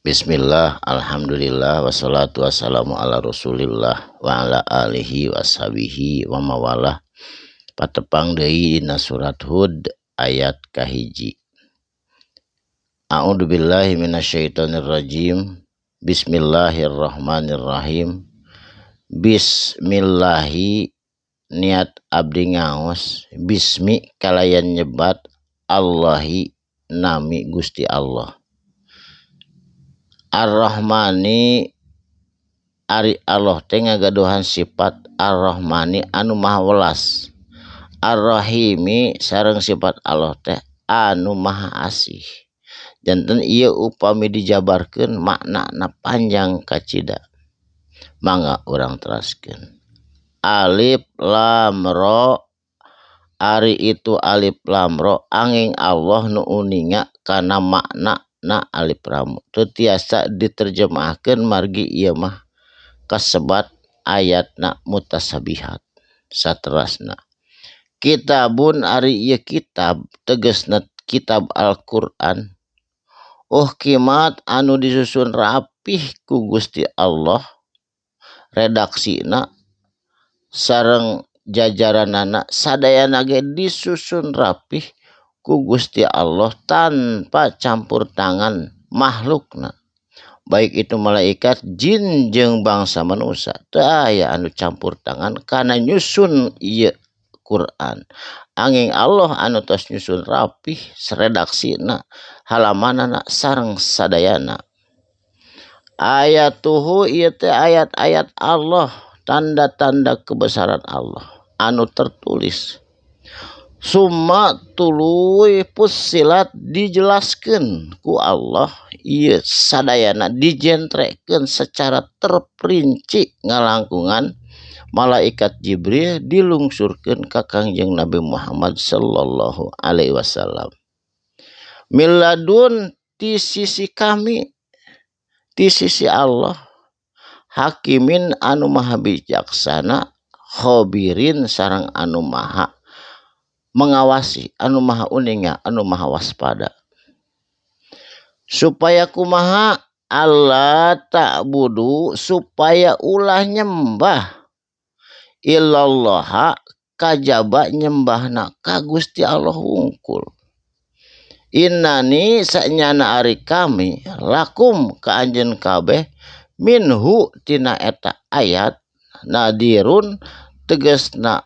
Bismillah, alhamdulillah, wassalatu wassalamu ala rasulillah wa ala alihi washabihi wa mawalah. Patepang deui dina surat Hud ayat kahiji. A'udzubillahi minasyaitonirrajim. Bismillahirrahmanirrahim. Bismillahi niat abdi ngaos, bismi kalayan nyebat, Allahi nami Gusti Allah. Ar-Rahmani ari Allah teh ngagaduhan sifat Ar-Rahmani anu maha welas. Ar-Rahimi sareng sifat Allah teh anu maha asih. Janten ieu upami dijabarkeun maknana panjang kacida. Mangga urang teraskeun. Alif lam ra, ari itu alif lam ra angin Allah nu uninga kana makna na alif lam teu tiasa diterjemahkeun margi ieu mah kasebat ayatna mutasabihat. Saterasna kitabun ari ieu kitab tegasna kitab Al-Qur'an kimat anu disusun rapih ku Gusti Allah, redaksina sareng jajaranana sadayana ge disusun rapih ku Gusti Allah tanpa campur tangan makhlukna, baik itu malaikat, jin jeung bangsa manusia. Teu aya anu campur tangan kana nyusun ieu Quran. Angin Allah anu tos nyusun rapih redaksina, halamanana sareng sadayana. Ayatuhu ieu teh ayat-ayat Allah, tanda-tanda kebesaran Allah anu tertulis. Summa tuluy pussilat dijelaskeun ku Allah ieu sadayana, dijentrekeun secara terperinci ngalangkungan malaikat Jibril dilungsurkeun ka Kangjeng Nabi Muhammad sallallahu alaihi wasallam. Miladun ti sisi kami, ti sisi Allah, hakimin anu maha bijaksana, khobirin sareng anu maha mengawasi, anu maha uninga, anu maha waspada. Supaya kumaha Allah ta'budu, supaya ulah nyembah illallah kajaba nyembahna ka Gusti Allah wungkul. Innani sanyana ari kami lakum ka anjeun kabeh minhu tina eta ayat nadirun tegasna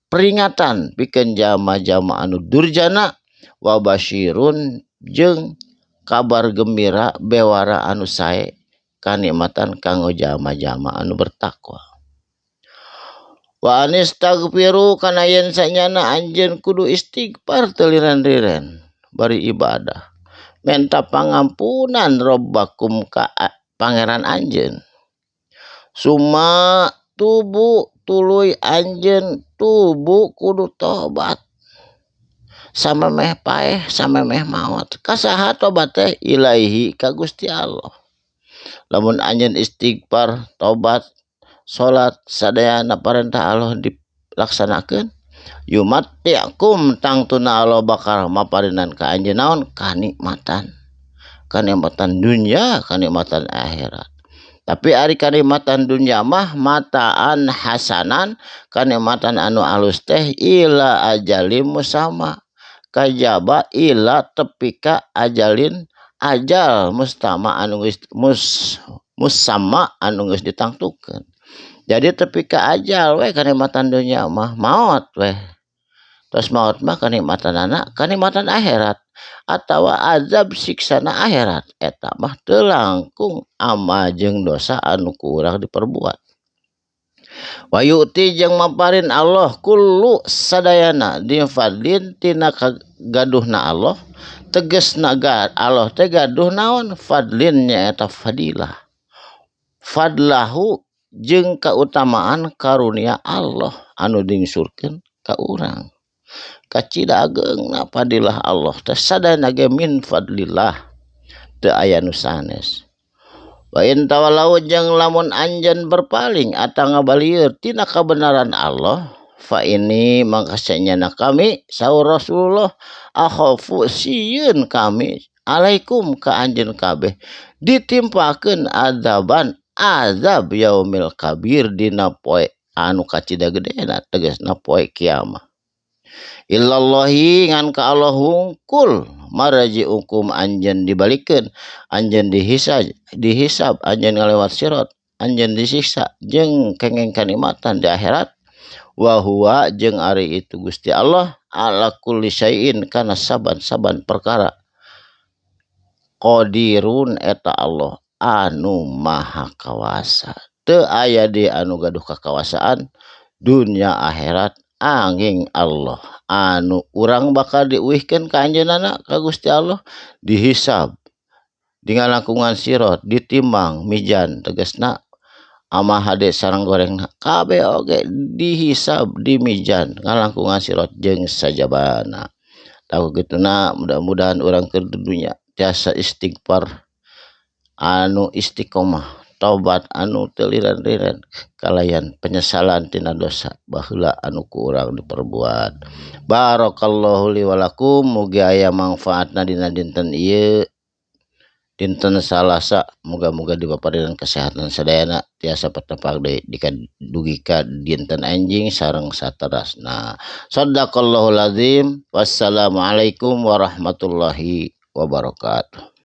peringatan pikeun jama-jama anu durjana, wa basyirun jeung kabar gembira bewara anu sae kanikmatan kanggo jama-jama anu bertakwa. Wa anistaghfiru kana yen sanyana anjeun kudu istighfar teu liren-liren bari ibadah, menta pangampunan robbakum ka pangeran anjeun. Summa tubu tuluy anjeun tubu kudu tobat samemeh paeh samemeh maot. Kasaha tobat teh? Ilaihi ka Gusti Allah. Lamun anjeun istighfar, tobat, salat, sadayana parentah Allah dilaksanakeun, yumatti'kum tangtuna Allah bakal maparinan ka anjeun naon? Kanikmatan. Kanikmatan dunya, kanikmatan akhirat. Tapi ari kanikmatan dunya mah mataan hasanan, kanikmatan anu alus teh ila ajalim musamma, kajaba ila tepika ajalin ajal mustama anu geus musamma anu geus ditangtukeun. Jadi tepika ajal we kanikmatan dunya mah maot we. Tos maot mah kanikmatanana kanikmatan akhirat atawa azab siksana akhirat, eta mah teu langkung ama jeung dosa anu ku urang diperbuat. Wa yu'ti jeung maparin Allah kullu sadayana di fadlin tina gaduhna Allah, tegasna Allah teh gaduh naon? Fadlin nyaeta fadilah. Fadlahu jeung kautamaan karunia Allah anu dingsurkeun ka urang. Kacida ageungna fadilah Allah teh sadayana ge min fadlillah, teu aya nu sanes. Wa in tawalau jeung lamun anjeun berpaling atau ngabalieur tina kabenaran Allah, fa ini maka sanyana kami saur Rasulullah akhafu sieun kami alaikum ka anjeun kabeh ditimpakeun azab yaumil kabir dina poe anu kacida gedena tegasna poe kiamat. Illallahi ngan ka Allah hungkul maraji hukum anjeun dibalikeun anjeun dihisab anjeun ngalewat sirat anjeun disiksa jeung kengeng kanikmatan di akhirat wa huwa jeung ari itu Gusti Allah ala kulli syai'in kana saban-saban perkara qadirun eta Allah anu maha kawasa teu aya di anu gaduh kakawasaan dunia akhirat angin Allah anu urang bakal diuihkeun ka anjeunana ka Gusti Allah dihisab di ngalangkungan sirat ditimbang mizan tegasna amah hade sareng gorengna kabeh oge dihisab di mizan ngalangkungan sirat jeung sajabana. Tahu kituna mudah-mudahan urang keur dunya tiasa istighfar anu istiqomah tobat anu teu liran-liran kalayan penyesalan tina dosa baheula anu ku urang diperbuat. Barakallahu li wa lakum mugi aya manfaatna dina dinten ieu dinten Salasa muga-muga dipaparingan kesehatan sadayana tiasa patepang deui dugi ka dinten anjing sareng saterasna. Shadaqallahul azim. Wassalamualaikum warahmatullahi wabarakatuh.